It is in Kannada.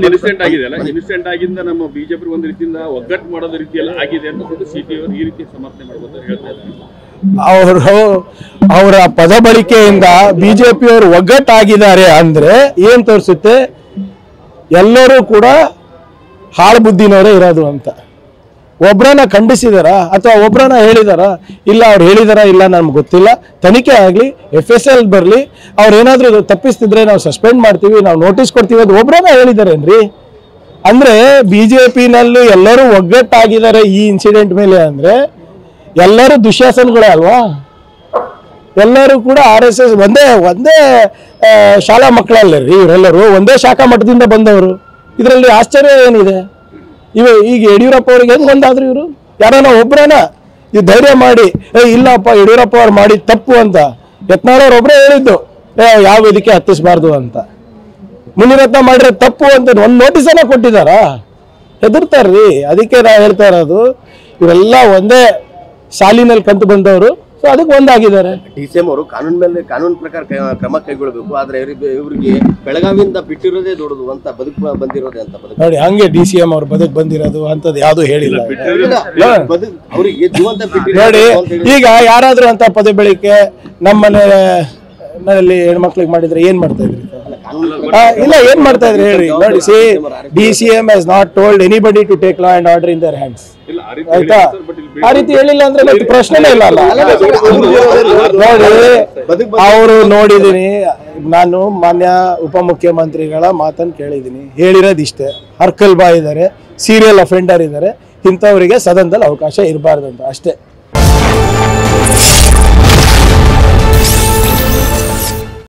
ಇನ್ಸಿಡೆಂಟ್ ಆಗಿದೆಯಲ್ಲ, ಇನ್ಸಿಡೆಂಟ್ ಆಗಿಂದ ನಮ್ಮ ಬಿಜೆಪಿ ಒಂದು ರೀತಿಯಿಂದ ಒಗ್ಗಟ್ಟು ಮಾಡೋದ ರೀತಿಯಲ್ಲಿ ಆಗಿದೆ ಅಂತ ಸಿಟಿ ಅವರು ಈ ರೀತಿ ಸಮರ್ಥನೆ ಮಾಡಬಹುದು ಹೇಳ್ತಾ ಇದ್ದಾರೆ. ಅವರ ಪದ ಬಳಕೆಯಿಂದ ಬಿಜೆಪಿಯವರು ಒಗ್ಗಟ್ಟಾಗಿದ್ದಾರೆ ಅಂದ್ರೆ ಏನ್ ತೋರಿಸುತ್ತೆ, ಎಲ್ಲರೂ ಕೂಡ ಹಾಳು ಬುದ್ಧಿನವರೇ ಇರೋದು ಅಂತ. ಒಬ್ರನ್ನ ಖಂಡಿಸಿದಾರ ಅಥವಾ ಒಬ್ರನ್ನ ಹೇಳಿದಾರ? ಇಲ್ಲ, ಅವ್ರು ಹೇಳಿದಾರ ಇಲ್ಲ ನಮ್ಗೆ ಗೊತ್ತಿಲ್ಲ. ತನಿಖೆ ಆಗಲಿ, FSL ಬರಲಿ, ಅವ್ರು ಏನಾದರೂ ತಪ್ಪಿಸ್ತಿದ್ರೆ ನಾವು ಸಸ್ಪೆಂಡ್ ಮಾಡ್ತೀವಿ, ನಾವು ನೋಟಿಸ್ ಕೊಡ್ತೀವಿ ಅದು ಒಬ್ರನ್ನ ಹೇಳಿದಾರೇನ್ರಿ? ಅಂದ್ರೆ ಬಿಜೆಪಿನಲ್ಲೂ ಎಲ್ಲರೂ ಒಗ್ಗಟ್ಟಾಗಿದ್ದಾರೆ ಈ ಇನ್ಸಿಡೆಂಟ್ ಮೇಲೆ ಅಂದ್ರೆ ಎಲ್ಲರೂ ದುಶ್ಯಾಸನಗಳೇ ಅಲ್ವಾ? ಎಲ್ಲರೂ ಕೂಡ RSS ಒಂದೇ ಶಾಲಾ ಮಕ್ಕಳಲ್ಲೇ ರೀ ಇವರೆಲ್ಲರೂ, ಒಂದೇ ಶಾಖಾ ಮಠದಿಂದ ಬಂದವರು. ಇದರಲ್ಲಿ ಆಶ್ಚರ್ಯ ಏನಿದೆ? ಈಗ ಯಡಿಯೂರಪ್ಪ ಅವ್ರಿಗೆ ಹೆಂಗ್ ಬಂದಾದ್ರು ಇವರು? ಯಾರನ್ನ ಒಬ್ರನ ಈ ಧೈರ್ಯ ಮಾಡಿ ಇಲ್ಲಪ್ಪ ಯಡಿಯೂರಪ್ಪ ಅವ್ರು ಮಾಡಿ ತಪ್ಪು ಅಂತ ಯತ್ನಾಳ್ ಅವ್ರು ಒಬ್ಬರೇ ಹೇಳಿದ್ದು, ಯಾವ ವೇದಿಕೆ ಹತ್ತಿಸಬಾರ್ದು ಅಂತ. ಮುನಿರತ್ನ ಮಾಡಿರೋ ತಪ್ಪು ಅಂತ ಒಂದು ನೋಟಿಸನ್ನ ಕೊಟ್ಟಿದಾರ? ಹೆದರ್ತಾರ್ರಿ. ಅದಕ್ಕೆ ನಾ ಹೇಳ್ತಾ ಇರೋದು, ಇವರೆಲ್ಲ ಒಂದೇ ಸಾಲಿನಲ್ಲಿ ಕಂತು ಬಂದವರು, ಸೊ ಅದಕ್ಕೆ ಒಂದಾಗಿದ್ದಾರೆ. DCM ಅವರು ಕಾನೂನು ಪ್ರಕಾರ ಕ್ರಮ ಕೈಗೊಳ್ಳಬೇಕು. ಆದ್ರೆ ಇವರಿಗೆ ಬೆಳಗಾವಿಯಿಂದ ಬಿಟ್ಟಿರೋದೇ ದೊಡ್ಡದು ಅಂತ, ಬದುಕು ಬಂದಿರೋದೇ ಅಂತ. ನೋಡಿ, ಹಂಗೆ DCM ಅವ್ರು ಬದುಕು ಬಂದಿರೋದು ಅಂತದ್ದು ಯಾವ್ದು ಹೇಳಿಲ್ಲ. ಅವರಿಗೆ ಜೀವಂತ ನೋಡಿ, ಈಗ ಯಾರಾದ್ರೂ ಅಂತ ಪದ ಬೆಳಿಕೆ ನಮ್ಮನೆಯಲ್ಲಿ ಹೆಣ್ಮಕ್ಳಿಗೆ ಮಾಡಿದ್ರೆ ಏನ್ ಮಾಡ್ತಾ ಇದ್ರಿ? ಇಲ್ಲ, ಏನ್ ಮಾಡ್ತಾ ಇದ್ರಿ ಹೇಳಿ? ನೋಡಿ, C DCM has not told anybody to take law and order in their hands. ಆಯ್ತಾ? ಆ ರೀತಿ ಹೇಳಿಲ್ಲ ಅಂದ್ರೆ ಮತ್ತೆ ಪ್ರಶ್ನೆನೇ ಇಲ್ಲ ಅಲ್ಲ. ನೋಡಿ, ಅವರು ನೋಡಿದೀನಿ ನಾನು, ಮಾನ್ಯ ಉಪಮುಖ್ಯಮಂತ್ರಿಗಳ ಮಾತನ್ನು ಕೇಳಿದೀನಿ. ಹೇಳಿರೋದಿಷ್ಟೇ, ಹರ್ಕಲ್ ಬಾ ಇದ್ದಾರೆ, ಸೀರಿಯಲ್ ಅಫೆಂಡರ್ ಇದ್ದಾರೆ, ಇಂಥವರಿಗೆ ಸದನದಲ್ಲಿ ಅವಕಾಶ ಇರಬಾರ್ದಂತ ಅಷ್ಟೇ.